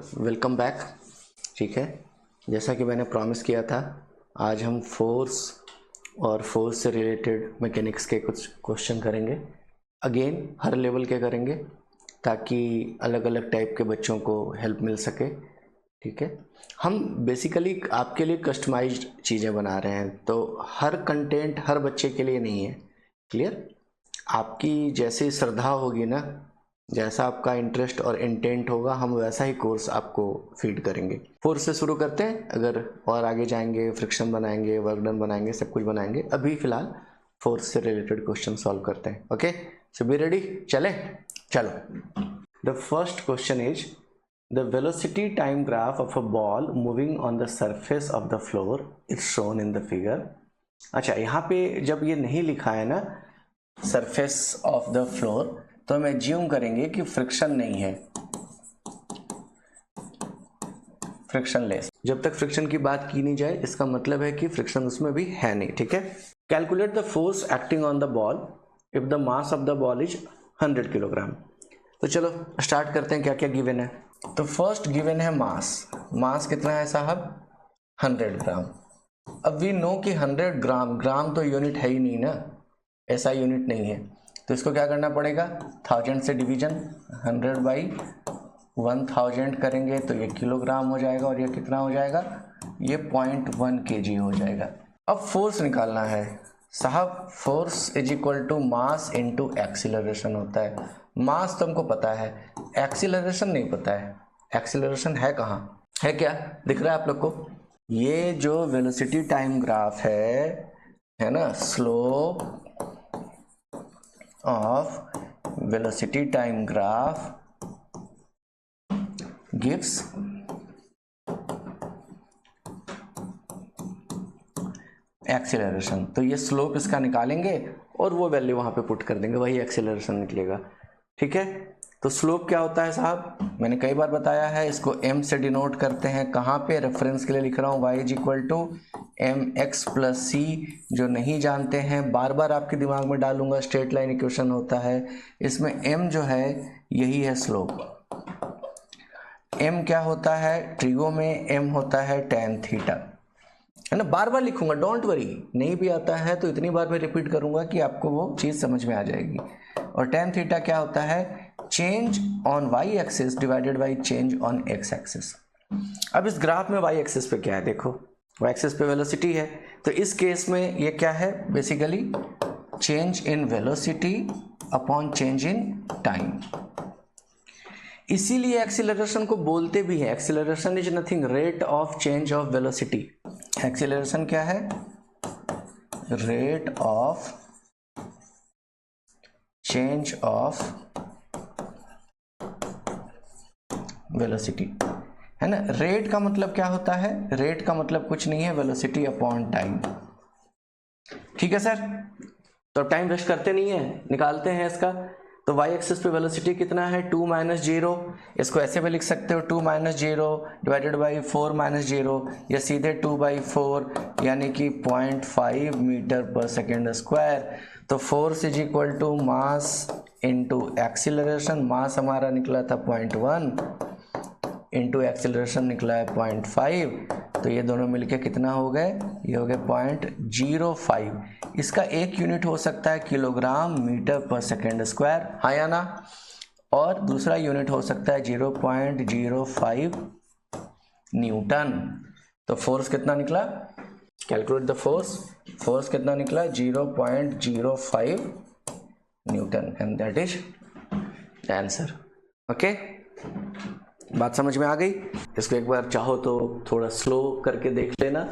Welcome back. ठीक है, जैसा कि मैंने प्रॉमिस किया था, आज हम फोर्स और फोर्स से रिलेटेड मैकेनिक्स के कुछ क्वेश्चन करेंगे। अगेन हर लेवल के करेंगे ताकि अलग अलग टाइप के बच्चों को हेल्प मिल सके। ठीक है, हम बेसिकली आपके लिए कस्टमाइज्ड चीज़ें बना रहे हैं, तो हर कंटेंट हर बच्चे के लिए नहीं है। क्लियर? आपकी जैसी श्रद्धा होगी ना, जैसा आपका इंटरेस्ट और इंटेंट होगा, हम वैसा ही कोर्स आपको फीड करेंगे। फोर्स से शुरू करते हैं, अगर और आगे जाएंगे फ्रिक्शन बनाएंगे, वर्क डन बनाएंगे, सब कुछ बनाएंगे। अभी फिलहाल फोर्स से रिलेटेड क्वेश्चन सॉल्व करते हैं। Okay, so be ready? चले चलो। The first question is the velocity time graph of a ball moving on the surface of the floor is shown in the figure. अच्छा, यहाँ पे जब ये नहीं लिखा है ना सरफेस ऑफ द फ्लोर, तो हम एज्यूम करेंगे कि फ्रिक्शन नहीं है, फ्रिक्शनलेस। जब तक फ्रिक्शन की बात की नहीं जाए, इसका मतलब है कि फ्रिक्शन उसमें भी है नहीं। ठीक है, calculate the force acting on the ball if the mass of the ball is 100 kilogram. तो चलो स्टार्ट करते हैं, क्या क्या गिवन है। तो फर्स्ट गिवन है मास। मास कितना है साहब? 100 ग्राम। अब वी नो कि 100 ग्राम, ग्राम तो यूनिट है ही नहीं ना, ऐसा यूनिट नहीं है, तो इसको क्या करना पड़ेगा? 1000 से डिवीजन, 100 बाई 1000 करेंगे तो ये किलोग्राम हो जाएगा, और ये कितना हो जाएगा? ये 0.1 kg हो जाएगा। अब फोर्स निकालना है साहब। Force is equal to mass into acceleration होता है। मास तो हमको पता है, एक्सीलरेशन नहीं पता है। एक्सीलरेशन है कहाँ? है क्या दिख रहा है आप लोग को? ये जो वेलोसिटी टाइम ग्राफ है ना, slope of velocity time graph gives acceleration. तो ये स्लोप इसका निकालेंगे और वो वैल्यू वहां पे पुट कर देंगे, वही एक्सीलरेशन निकलेगा। ठीक है, तो स्लोप क्या होता है साहब? मैंने कई बार बताया है, इसको m से डिनोट करते हैं। कहाँ पे? रेफरेंस के लिए लिख रहा हूँ, y is equal to mx plus C. जो नहीं जानते हैं, बार बार आपके दिमाग में डालूंगा, स्ट्रेट लाइन इक्वेशन होता है। इसमें m जो है यही है स्लोप। m क्या होता है? ट्रिगो में m होता है tan थीटा, है ना। बार बार लिखूंगा, डोंट वरी। नहीं भी आता है तो इतनी बार मैं रिपीट करूंगा कि आपको वो चीज समझ में आ जाएगी। और tan थीटा क्या होता है? Change on y axis divided by change on x axis. अब इस ग्राफ में y एक्सिस पे क्या है? देखो, y एक्सिस पे वेलोसिटी है, तो इस केस में ये क्या है? Basically change in velocity upon change in time. इसीलिए एक्सीलरेशन को बोलते भी है, acceleration is nothing rate of change of velocity. Acceleration क्या है? Rate of change of velocity, है ना। रेट का मतलब क्या होता है? रेट का मतलब कुछ नहीं है, वेलोसिटी अपॉन टाइम। ठीक है सर, तो टाइम वेस्ट करते नहीं है, निकालते हैं इसका। तो y एक्सिस पे वेलोसिटी कितना है? 2 माइनस 0। इसको ऐसे भी लिख सकते हो, 2 माइनस 0 डिवाइडेड बाई 4 माइनस 0, या सीधे 2/4 यानी कि 0.5 मीटर पर सेकेंड स्क्वायर। तो force is equal to mass into acceleration. Mass हमारा निकला था 0.1 इंटू एक्सीलरेशन निकला है 0.5, तो ये दोनों मिलके कितना हो गए? ये हो गए 0.05। इसका एक यूनिट हो सकता है kilogram metre per second square, हाँ या ना। और दूसरा यूनिट हो सकता है 0.05 न्यूटन। तो फोर्स कितना निकला? Calculate the force. फोर्स कितना निकला? 0.05 Newton, and that is the answer. Okay, बात समझ में आ गई? इसको एक बार चाहो तो थोड़ा स्लो करके देख लेना।